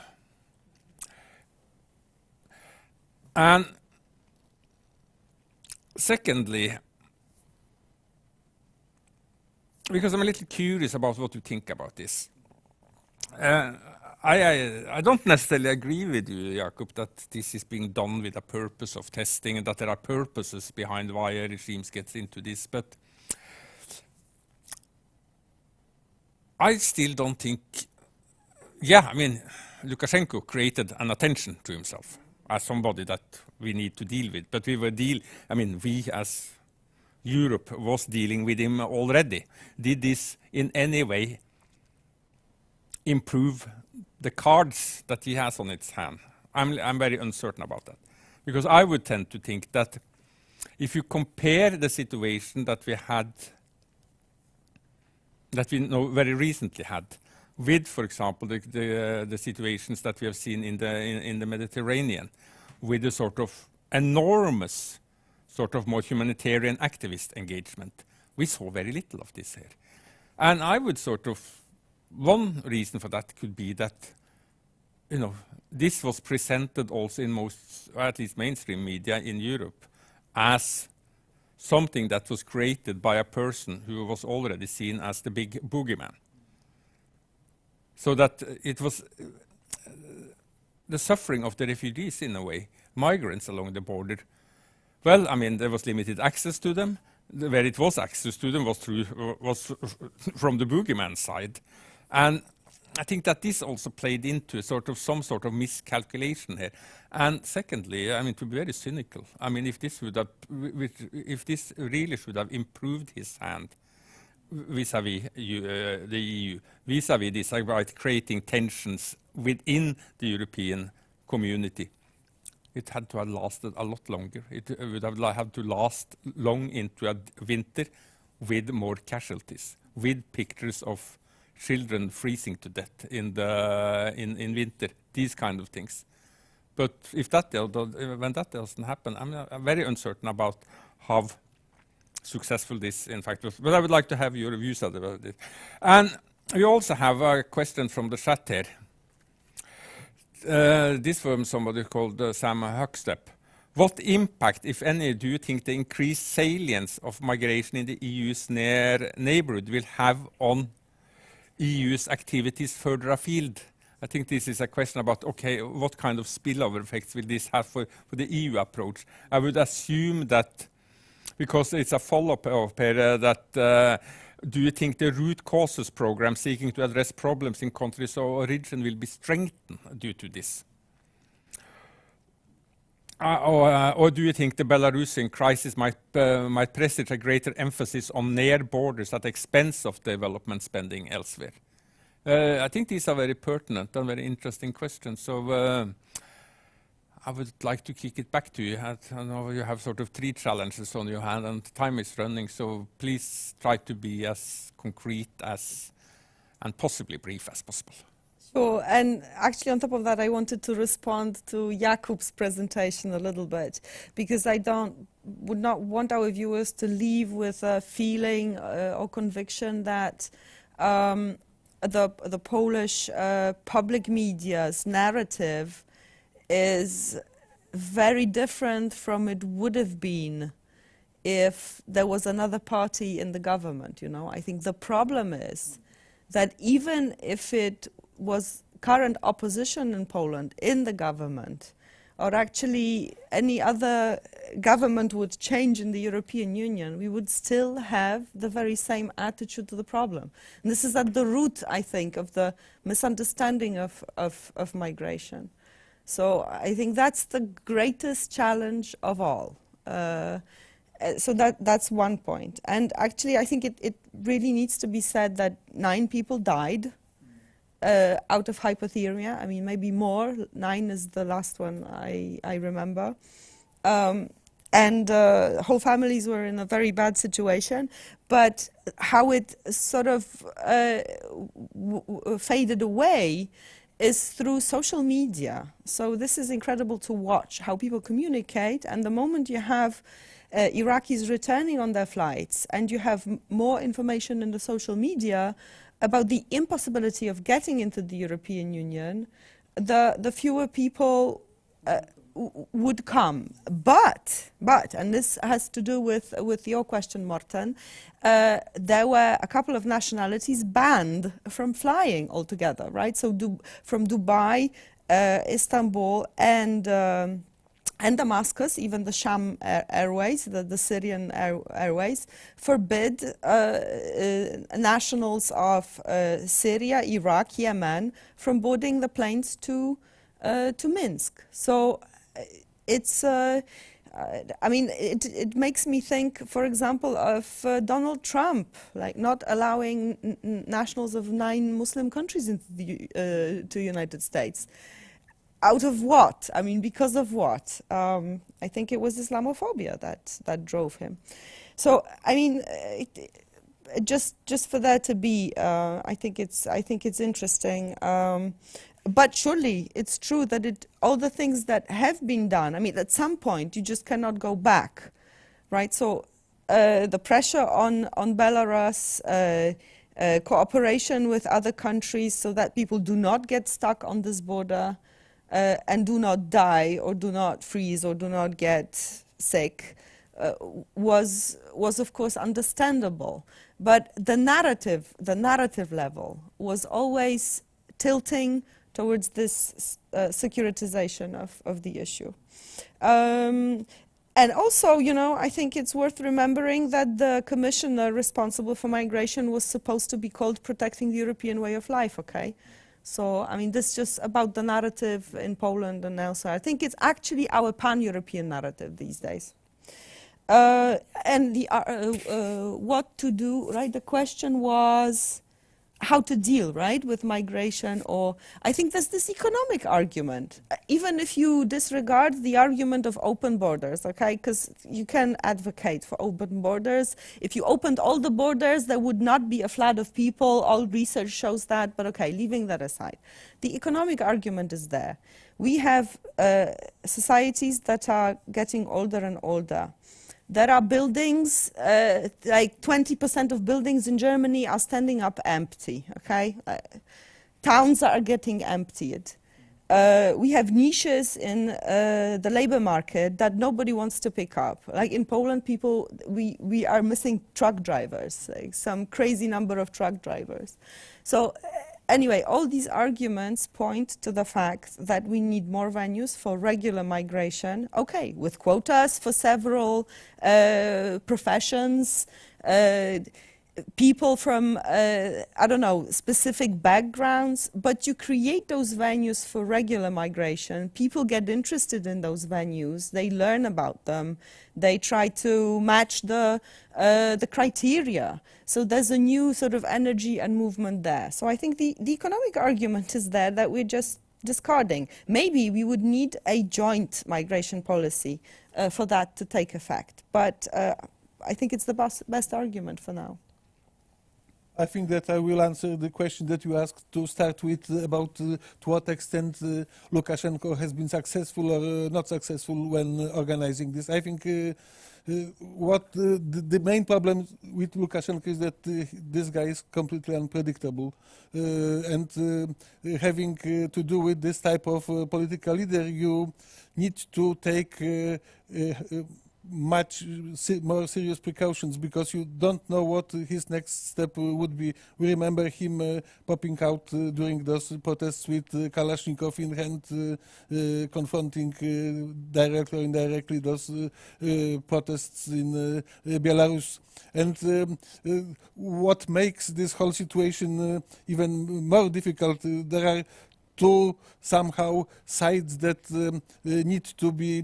And secondly, because I'm a little curious about what you think about this. I don't necessarily agree with you, Jakub, that this is being done with a purpose of testing and that there are purposes behind why regimes get into this, but I still don't think, yeah, I mean, Lukashenko created an attention to himself as somebody that we need to deal with, but we as Europe was dealing with him already. Did this in any way improve the cards that he has on its hand? I'm very uncertain about that, because I would tend to think that if you compare the situation that we had, that we know very recently had, with, for example, the situations that we have seen in the Mediterranean, with a sort of enormous, sort of more humanitarian activist engagement, we saw very little of this here. And I would one reason for that could be that, this was presented also in most, or at least mainstream media in Europe, as something that was created by a person who was already seen as the big boogeyman. So that it was the suffering of the refugees in a way, migrants along the border. Well, I mean, there was limited access to them. Where it was access to them was from the boogeyman side. And I think that this also played into some sort of miscalculation here. And secondly, I mean, to be very cynical, I mean, if this really should have improved his hand vis-à-vis the EU, vis-à-vis this about creating tensions within the European community, it had to have lasted a lot longer. It would have had to last long into a winter with more casualties, with pictures of children freezing to death in winter, these kind of things. But if when that doesn't happen, I'm very uncertain about how successful this in fact was. But I would like to have your views about it. And we also have a question from the chat here. This from somebody called Sam Huckstep. What impact, if any, do you think the increased salience of migration in the EU's near neighborhood will have on EU's activities further afield? I think this is a question about, okay, what kind of spillover effects will this have for the EU approach? I would assume that, because it's a follow-up here, that do you think the root causes program seeking to address problems in countries of origin will be strengthened due to this? Or do you think the Belarusian crisis might presage a greater emphasis on near borders at the expense of development spending elsewhere? I think these are very pertinent and very interesting questions. So I would like to kick it back to you. I know you have sort of 3 challenges on your hand and time is running, so please try to be as concrete and possibly brief as possible. Sure, and actually on top of that, I wanted to respond to Jakub's presentation a little bit, because I would not want our viewers to leave with a feeling or conviction that the Polish public media's narrative is very different from it would have been if there was another party in the government. I think the problem is that even if it was current opposition in Poland in the government, or actually any other government would change in the European Union, we would still have the very same attitude to the problem. And this is at the root, I think, of the misunderstanding of migration. So I think that's the greatest challenge of all. So that's one point. And actually, I think it really needs to be said that 9 people died out of hypothermia. I mean, maybe more. 9 is the last one I remember. And whole families were in a very bad situation. But how it sort of faded away is through social media. So this is incredible to watch, how people communicate. And the moment you have Iraqis returning on their flights, and you have more information in the social media about the impossibility of getting into the European Union, the fewer people would come. But, and this has to do with your question, Morten, there were a couple of nationalities banned from flying altogether, right? So from Dubai, Istanbul, and Damascus, even the Sham Airways, the Syrian Airways, forbid nationals of Syria, Iraq, Yemen from boarding the planes to Minsk. So it's, I mean, it makes me think, for example, of Donald Trump, like not allowing nationals of 9 Muslim countries into the United States. Out of what? I mean, because of what? I think it was Islamophobia that drove him. So, I mean, just for that to be, I think it's interesting. But surely it's true that all the things that have been done, I mean, at some point you just cannot go back, right? So the pressure on Belarus, cooperation with other countries so that people do not get stuck on this border, and do not die or do not freeze or do not get sick was of course understandable. But the narrative level was always tilting towards this securitization of the issue. And also, you know, I think it's worth remembering that the commissioner responsible for migration was supposed to be called Protecting the European Way of Life, okay? So, I mean, this is just about the narrative in Poland and elsewhere. I think it's actually our pan-European narrative these days. And what to do, right? The question was how to deal, right, with migration, or I think there's this economic argument. Even if you disregard the argument of open borders, okay, because you can advocate for open borders. If you opened all the borders, there would not be a flood of people. All research shows that, but okay, leaving that aside. The economic argument is there. We have societies that are getting older and older. There are buildings, like 20% of buildings in Germany are standing up empty, okay? Towns are getting emptied. We have niches in the labor market that nobody wants to pick up. Like in Poland, we are missing truck drivers, like some crazy number of truck drivers. So anyway, all these arguments point to the fact that we need more venues for regular migration, okay, with quotas for several professions, people from, I don't know, specific backgrounds, but you create those venues for regular migration. People get interested in those venues, they learn about them, they try to match the criteria. So there's a new sort of energy and movement there. So I think the economic argument is there that we're just discarding. Maybe we would need a joint migration policy for that to take effect. But I think it's the best argument for now. I think that I will answer the question that you asked to start with about to what extent Lukashenko has been successful or not successful when organizing this. I think what the main problem with Lukashenko is that this guy is completely unpredictable, and having to do with this type of political leader, you need to take much more serious precautions because you don't know what his next step would be. We remember him popping out during those protests with Kalashnikov in hand, confronting directly or indirectly those protests in Belarus. And what makes this whole situation even more difficult, there are two somehow sides that need to be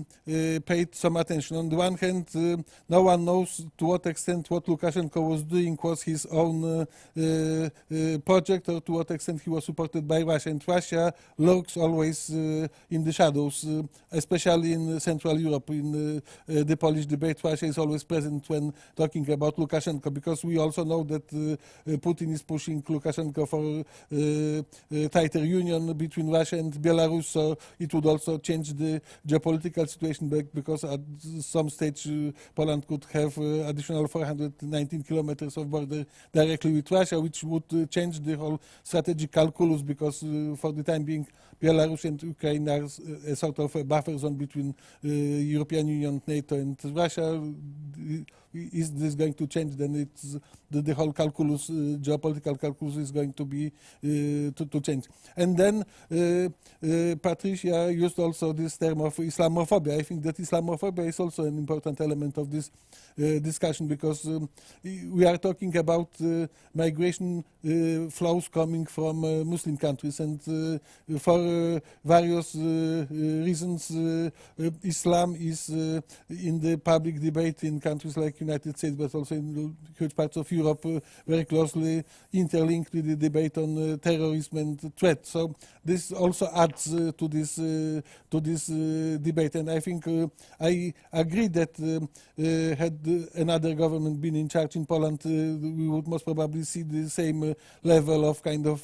paid some attention. On the one hand, no one knows to what extent what Lukashenko was doing was his own project or to what extent he was supported by Russia. And Russia lurks always in the shadows, especially in Central Europe. In the Polish debate, Russia is always present when talking about Lukashenko, because we also know that Putin is pushing Lukashenko for tighter union between Russia and Belarus, so it would also change the geopolitical situation because at some stage Poland could have additional 419 kilometers of border directly with Russia, which would change the whole strategic calculus because for the time being Belarus and Ukraine are a sort of a buffer zone between European Union, NATO and Russia. Is this going to change? Then it's the whole calculus, geopolitical calculus, is going to be to change. And then Patrycja used also this term of Islamophobia. I think that Islamophobia is also an important element of this discussion because we are talking about migration flows coming from Muslim countries, and for various reasons, Islam is in the public debate in countries like United States, but also in huge parts of Europe, very closely interlinked with the debate on terrorism and threat. So this also adds to this debate, and I think I agree that had another government been in charge in Poland, we would most probably see the same level of kind of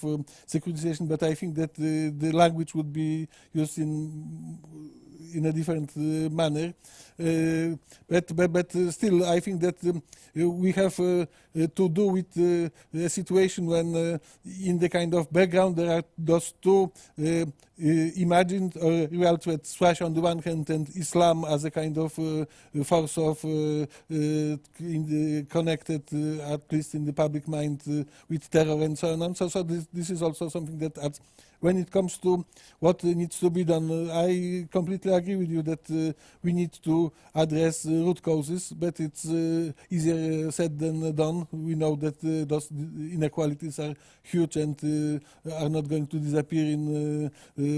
securitization. But I think that the language would be used in a different manner. But still, I think that we have to do with a situation when in the kind of background there are those two imagined or real threats, Russia on the one hand and Islam as a kind of force of connected, at least in the public mind, with terror and so on. So this is also something that adds. When it comes to what needs to be done, I completely agree with you that we need to address root causes, but it's easier said than done. We know that those inequalities are huge and are not going to disappear in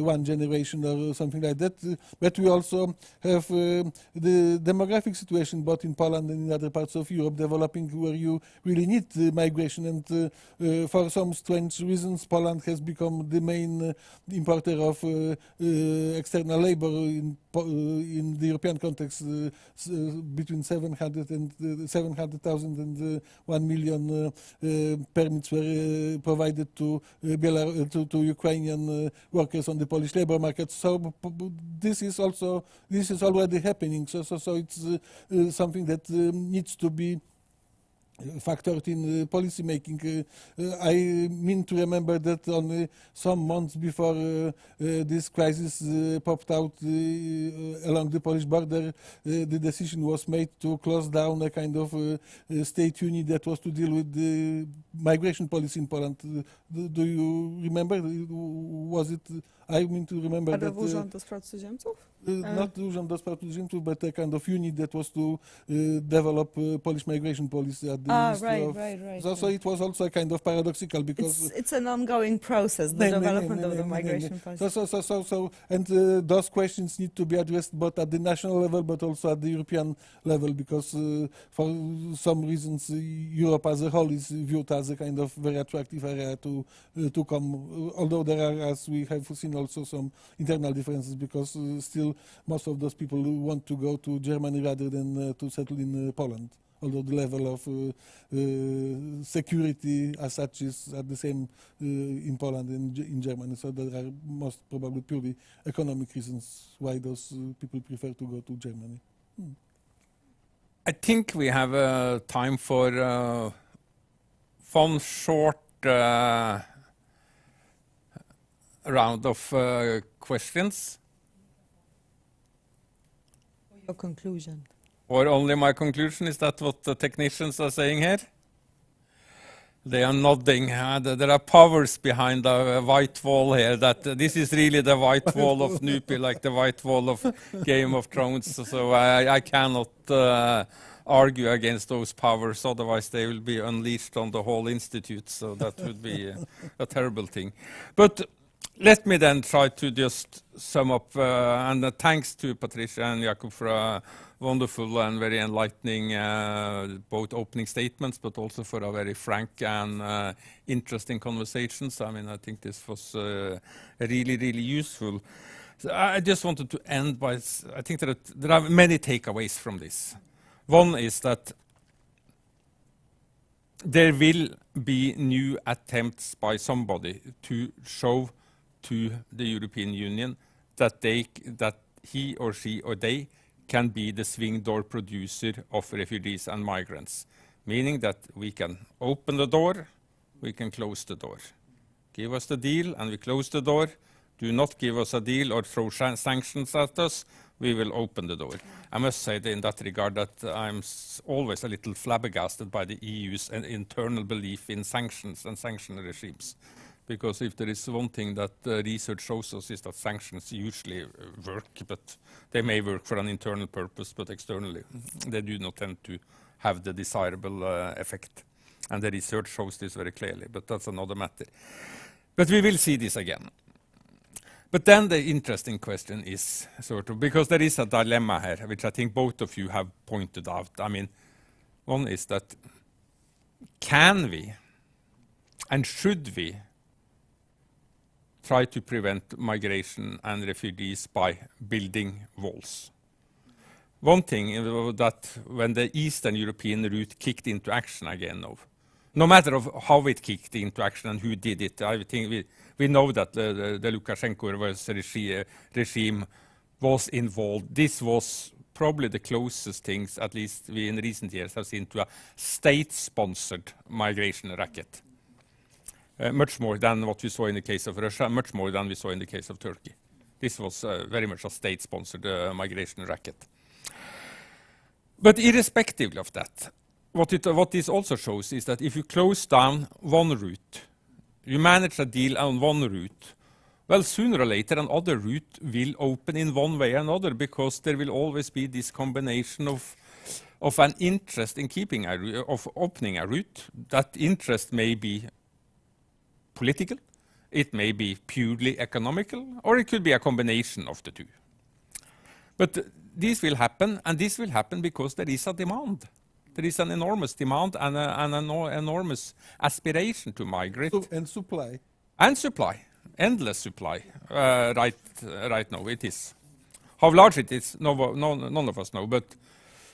one generation or something like that. But we also have the demographic situation, both in Poland and in other parts of Europe, developing where you really need migration. And for some strange reasons, Poland has become the main importer of external labor in the European context. Between 700,000 and 1 million permits were provided to Ukrainian workers on the Polish labor market. So this is already happening. So it's something that needs to be factored in policy making. I mean to remember that only some months before this crisis popped out along the Polish border, the decision was made to close down a kind of state unit that was to deal with the migration policy in Poland. Do you remember? Was it? I mean to remember that. Urząd do Spraw Cudzoziemców? Not Urząd do Spraw Cudzoziemców, but a kind of unit that was to develop Polish migration policy at the Ministry of... Right. So it was also a kind of paradoxical because... It's an ongoing process, the development of the migration policy. And those questions need to be addressed both at the national level but also at the European level, because for some reasons Europe as a whole is viewed as a kind of very attractive area to come, although there are, as we have seen, also some internal differences, because still most of those people want to go to Germany rather than to settle in Poland, although the level of security as such is at the same in Poland and in Germany. So there are most probably purely economic reasons why those people prefer to go to Germany. I think we have time for one short round of questions. Your conclusion. Or only my conclusion? Is that what the technicians are saying here? They are nodding. There are powers behind the white wall here. That this is really the white wall of NUPI, like the white wall of Game of Thrones. So I cannot argue against those powers. Otherwise, they will be unleashed on the whole institute. So that would be a terrible thing. But let me then try to just sum up, and thanks to Patrycja and Jakub for a wonderful and very enlightening both opening statements, but also for a very frank and interesting conversations. I mean, I think this was really, really useful. So I just wanted to end by, I think there are many takeaways from this. One is that there will be new attempts by somebody to show to the European Union that he or she or they can be the swing door producer of refugees and migrants, meaning that we can open the door, we can close the door. Give us the deal and we close the door. Do not give us a deal or throw sanctions at us, we will open the door. I must say that in that regard that I'm always a little flabbergasted by the EU's internal belief in sanctions and sanction regimes. Because if there is one thing that research shows us is that sanctions usually work, but they may work for an internal purpose, but externally they do not tend to have the desirable effect. And the research shows this very clearly, but that's another matter. But we will see this again. But then the interesting question is sort of, because there is a dilemma here, which I think both of you have pointed out. I mean, one is that can we and should we try to prevent migration and refugees by building walls? One thing that when the Eastern European route kicked into action again, no matter of how it kicked into action and who did it, I think we know that the Lukashenko regime was involved. This was probably the closest things, at least we in recent years have seen, to a state-sponsored migration racket. Much more than what we saw in the case of Russia, much more than we saw in the case of Turkey. This was very much a state-sponsored migration racket. But irrespective of that, what this also shows is that if you close down one route, you manage a deal on one route, well, sooner or later another route will open in one way or another, because there will always be this combination of an interest in keeping of opening a route. That interest may be political, it may be purely economical, or it could be a combination of the two. But this will happen, and this will happen because there is a demand. There is an enormous demand and an enormous aspiration to migrate. And supply. And supply, endless supply, right now it is. How large it is, none of us know, but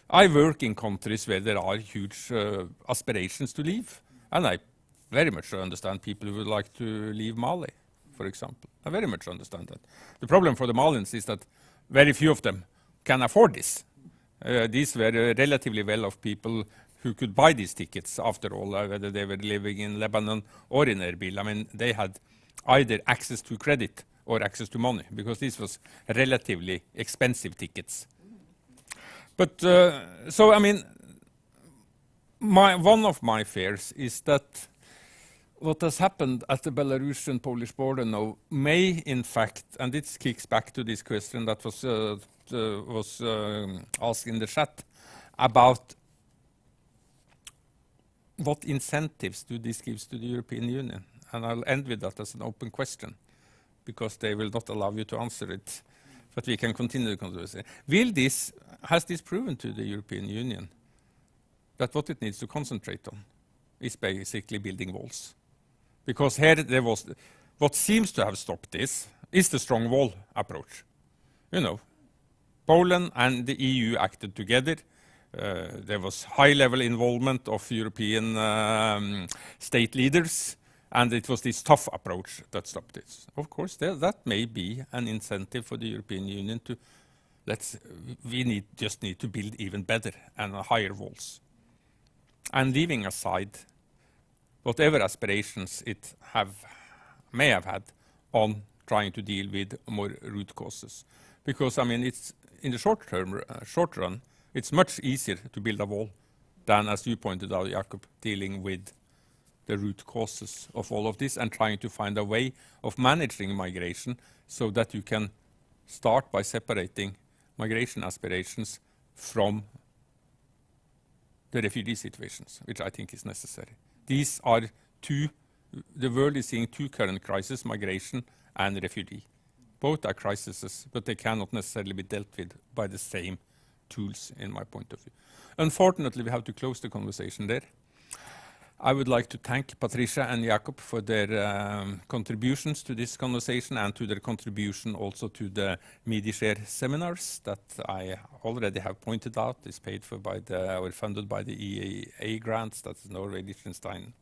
I work in countries where there are huge aspirations to leave, and I very much understand people who would like to leave Mali, for example. I very much understand that. The problem for the Malians is that very few of them can afford this. These were relatively well-off people who could buy these tickets, after all, whether they were living in Lebanon or in Erbil. I mean, they had either access to credit or access to money, because this was relatively expensive tickets. But, so, I mean, one of my fears is that what has happened at the Belarusian-Polish border now may, in fact, and this kicks back to this question that was asked in the chat, about what incentives do this give to the European Union? And I'll end with that as an open question, because they will not allow you to answer it, but we can continue the conversation. Has this proven to the European Union that what it needs to concentrate on is basically building walls? Because here there was, what seems to have stopped this is the strong wall approach. You know, Poland and the EU acted together. There was high-level involvement of European state leaders, and it was this tough approach that stopped it. Of course, that may be an incentive for the European Union to, just need to build even better and higher walls. And leaving aside whatever aspirations it may have had on trying to deal with more root causes. Because, I mean, it's in the short run, it's much easier to build a wall than, as you pointed out, Jakub, dealing with the root causes of all of this and trying to find a way of managing migration so that you can start by separating migration aspirations from the refugee situations, which I think is necessary. These are the world is seeing two current crises, migration and refugee. Both are crises, but they cannot necessarily be dealt with by the same tools, in my point of view. Unfortunately, we have to close the conversation there. I would like to thank Patrycja and Jakub for their contributions to this conversation and to their contribution also to the MediShare seminars that I already have pointed out is paid for by or funded by the EEA grants, that's Norway, Liechtenstein.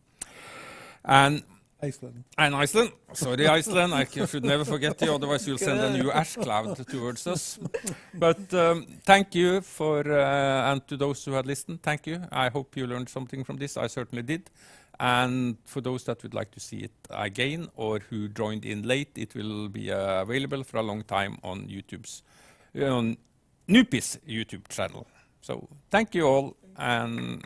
And Iceland. And Iceland. Sorry, Iceland. I should never forget you, otherwise you'll send a new ash cloud towards us. But thank you and to those who had listened, thank you. I hope you learned something from this. I certainly did. And for those that would like to see it again or who joined in late, it will be available for a long time on on NUPI's YouTube channel. So thank you all, and